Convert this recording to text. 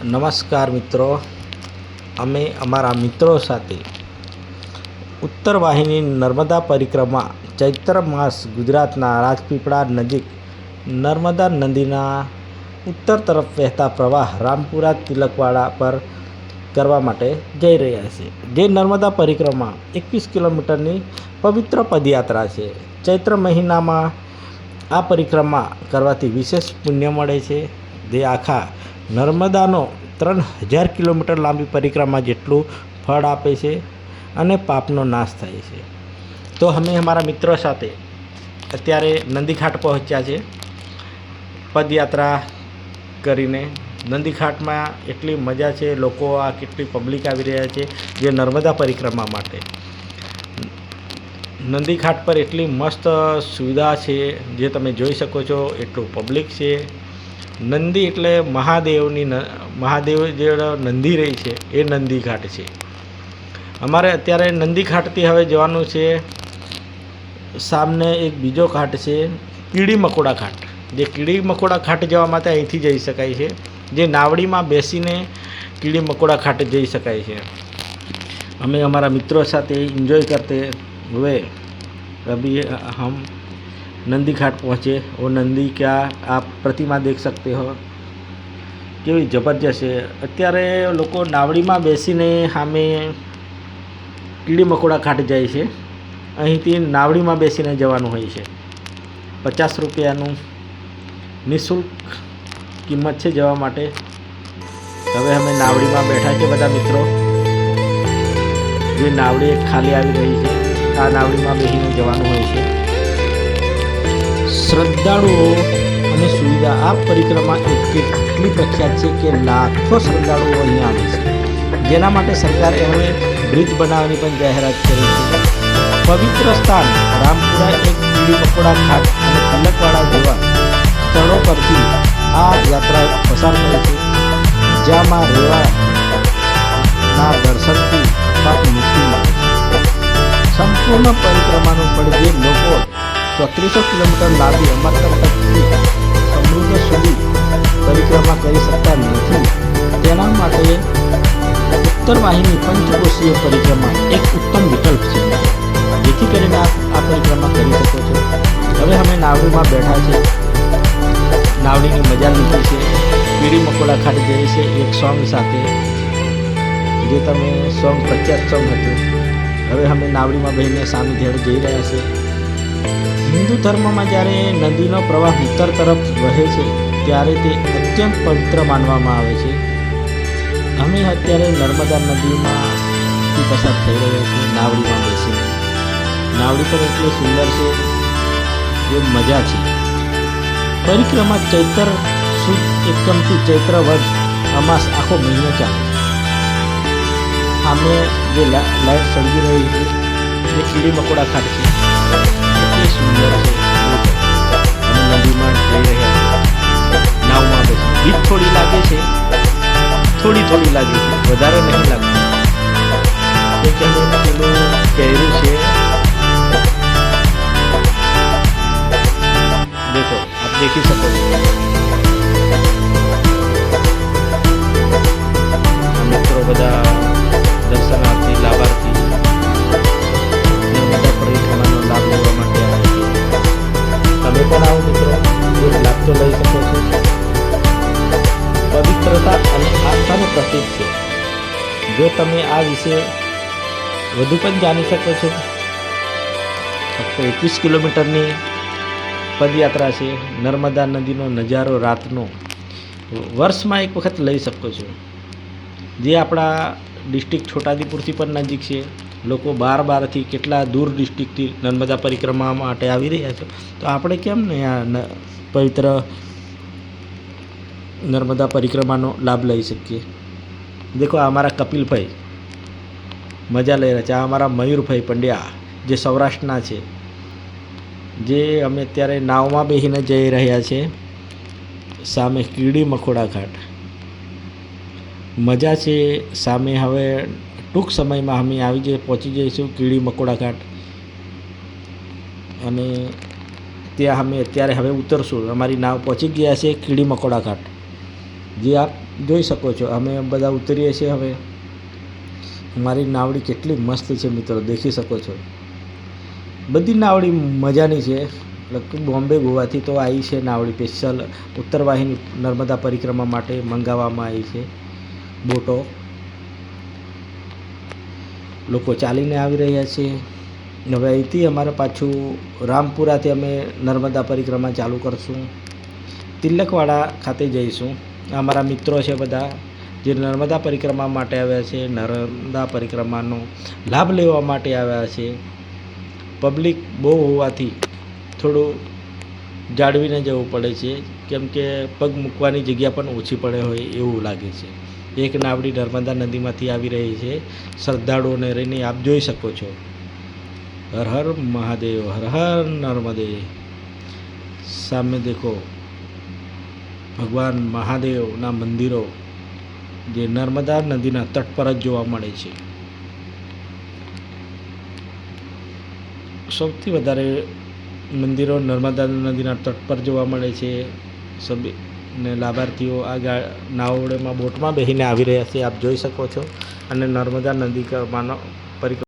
નમસ્કાર મિત્રો, અમે અમારા મિત્રો સાથે ઉત્તર વાહિની નર્મદા પરિક્રમા ચૈત્ર માસ ગુજરાતના રાજપીપળા નજીક નર્મદા નદીના ઉત્તર તરફ વહેતા પ્રવાહ રામપુરા તિલકવાડા પર કરવા માટે જઈ રહ્યા છે. જે નર્મદા પરિક્રમા 21 કિલોમીટરની પવિત્ર પદયાત્રા છે. ચૈત્ર મહિનામાં આ પરિક્રમા કરવાથી વિશેષ પુણ્ય મળે છે, જે આખા નર્મદાનો 3000 કિલોમીટર લાંબી પરિક્રમા જેટલું ફળ આપે છે અને પાપનો નાશ થાય છે. તો અમે અમારા મિત્રો સાથે અત્યારે નંદીઘાટ પહોંચ્યા છે પદયાત્રા કરીને. નંદીઘાટમાં એટલી મજા છે, લોકો આ કેટલી પબ્લિક આવી રહ્યા છે જે નર્મદા પરિક્રમા માટે. નંદીઘાટ પર એટલી મસ્ત સુવિધા છે જે તમે જોઈ શકો છો, એટલું પબ્લિક છે. નંદી એટલે મહાદેવ જે નંદી રહી છે એ નંદીઘાટ છે. અમારે અત્યારે નંદીઘાટથી હવે જવાનું છે, સામને એક બીજો ઘાટ છે કીડી મકોડા ઘાટ. જે કીડી મકોડા ઘાટ જવા માટે અહીંથી જઈ શકાય છે, જે નાવડીમાં બેસીને કીડી મકોડા ઘાટ જઈ શકાય છે. અમે हमारा मित्रों साथ एंजॉय करते हुए अभी हम नंदी घाट पहुँचे. वो नंदी क्या आप प्रतिमा देख सकते हो, કેવી જબરજસ્ત છે. અત્યારે લોકો નાવડીમાં બેસીને સામે કીડી મકોડા ઘાટ જાય છે. અહીંથી નાવડીમાં બેસીને જવાનું હોય છે. 50 રૂપિયાનું નિઃશુલ્ક કિંમત છે જવા માટે. હવે અમે નાવડીમાં બેઠા છે બધા મિત્રો. જે નાવડી ખાલી આવી રહી છે, આ નાવડીમાં બેસીને જવાનું હોય છે. શ્રદ્ધાળુઓ અને સુવિધા આ પરિક્રમા એટલી પ્રખ્યાત છે કે લાખો શ્રદ્ધાળુઓ અહીંયા આવે છે, જેના માટે સરકારે હવે બ્રિજ બનાવવાની પણ જાહેરાત કરી છે. પવિત્ર સ્થાન રામપુરા એક કીડી મકોડા ઘાટ અને તિલકવાડા જેવા સ્થળો પરથી આ યાત્રા પસાર કરે છે, જ્યાંમાં રેવાના દર્શનથી પાપ મુક્તિ મળે છે. સંપૂર્ણ પરિક્રમાનું ફળ જે લોકો 3400 કિલોમીટર લાંબી અમરકંટકથી સમૃદ્ધ સુધી પરિક્રમા કરી શકતા નથી, તેના માટે ઉત્તર વાહિની પંચકોશીય પરિક્રમા એક ઉત્તમ વિકલ્પ છે, જેથી કરીને આપ આ પરિક્રમા કરી શકો છો. હવે અમે નાવડીમાં બેઠા છે, નાવડીની મજા લીધી છે. કીડી મકોડા ઘાટ જઈએ છે એક સોંગ સાથે, જે તમે સોંગ પ્રખ્યાત સોંગ હતું. હવે અમે નાવડીમાં બહીને સામે ધેડ જઈ રહ્યા છે. હિન્દુ ધર્મમાં જ્યારે નદીનો પ્રવાહ ઉત્તર તરફ વહે છે ત્યારે તે અત્યંત પવિત્ર માનવામાં આવે છે. અમે અત્યારે નર્મદા નદીમાંથી પસાર થઈ રહ્યા છીએ નાવડીમાં બેસી. નાવડી પણ એટલી સુંદર છે, જે મજા છે. પરિક્રમા ચૈત્ર સુદ એકમથી ચૈત્ર વદ અમાસ આખો મહિનો ચાલે છે. અમે જે લાઈટ સળગી રહી છે એ કીડી મકોડા ઘાટ છે. એટલી સુંદર છે. અમે નદીમાં જઈ રહ્યા છીએ, નાવમાં બેસી. બીક થોડી લાગે છે, થોડી લાગે છે, વધારે નહીં લાગતી. કે અમે પેલું પહેર્યું છે, देखो आप देखी શકો છો. મિત્રો બધા દર્શનાર્થી લાભાર્થી નર્મદા પરિક્રમાનો લાભ લેવા માટે આવે છે. તમે પણ આવો મિત્રો, એક લાભ તો લઈ શકો છો. પવિત્રતા અને આસ્થાનું પ્રતીક છે. જો તમે આ વિશે વધુ પણ જાણી શકો છો. ફક્ત 21 કિલોમીટરની પદયાત્રા છે. નર્મદા નદીનો નજારો રાતનો વર્ષમાં એક વખત લઈ શકો છો. જે આપણા ડિસ્ટ્રિક્ટ છોટાઉદેપુરથી પણ નજીક છે. લોકો બારથી કેટલા દૂર ડિસ્ટ્રિક્ટથી નર્મદા પરિક્રમા માટે આવી રહ્યા છે, તો આપણે કેમ ને આ પવિત્ર નર્મદા પરિક્રમાનો લાભ લઈ શકીએ. દેખો અમારા કપિલભાઈ મજા લઈ રહ્યા છે. આ અમારા મયુરભાઈ પંડ્યા જે સૌરાષ્ટ્રના છે, જે અમે અત્યારે નાવમાં બેસીને જઈ રહ્યા છે. સામે કીડી મકોડા ઘાટ મજા છે. સામે હવે ટૂંક સમયમાં અમે પહોંચી જઈશું કીડી મકોડા ઘાટ, અને ત્યાં અમે અત્યારે હવે ઉતરશું. અમારી નાવ પહોંચી ગયા છે કીડી મકોડા ઘાટ, જે આપ જોઈ શકો છો અમે બધા ઉતરીએ છીએ હવે. મારી નાવડી કેટલી મસ્ત છે મિત્રો, દેખી શકો છો. બધી નાવડી મજાની છે. બોમ્બે ગોવાથી તો આવી છે નાવડી સ્પેશિયલ ઉત્તરવાહિની નર્મદા પરિક્રમા માટે મંગાવવામાં આવી છે બોટો. લોકો ચાલીને આવી રહ્યા છે. હવે અહીંથી અમારે પાછું રામપુરાથી અમે નર્મદા પરિક્રમા ચાલુ કરશું. તિલકવાડા ખાતે જઈશું. અમારા મિત્રો છે બધા જે નર્મદા પરિક્રમા માટે આવ્યા છે, નર્મદા પરિક્રમાનો લાભ લેવા માટે આવ્યા છે. પબ્લિક બહુ હોવાથી થોડું જાળવીને જવું પડે છે, કેમ કે પગ મૂકવાની જગ્યા પણ ઓછી પડે હોય એવું લાગે છે. એક નાવડી નર્મદા નદીમાંથી આવી રહી છે શ્રદ્ધાળુઓને રહીને આપ જોઈ શકો છો. હર હર મહાદેવ, હર હર નર્મદે. સામે દેખો ભગવાન મહાદેવના મંદિરો જે નર્મદા નદીના તટ પર જ જોવા મળે છે. સૌથી વધારે મંદિરો નર્મદા નદીના તટ પર જોવા મળે છે. ને લાભાર્થીઓ આ નાવડીમાં બોટમાં બેસીને આવી રહ્યા છે આપ જોઈ શકો છો. અને નર્મદા નદી પરિક્રમા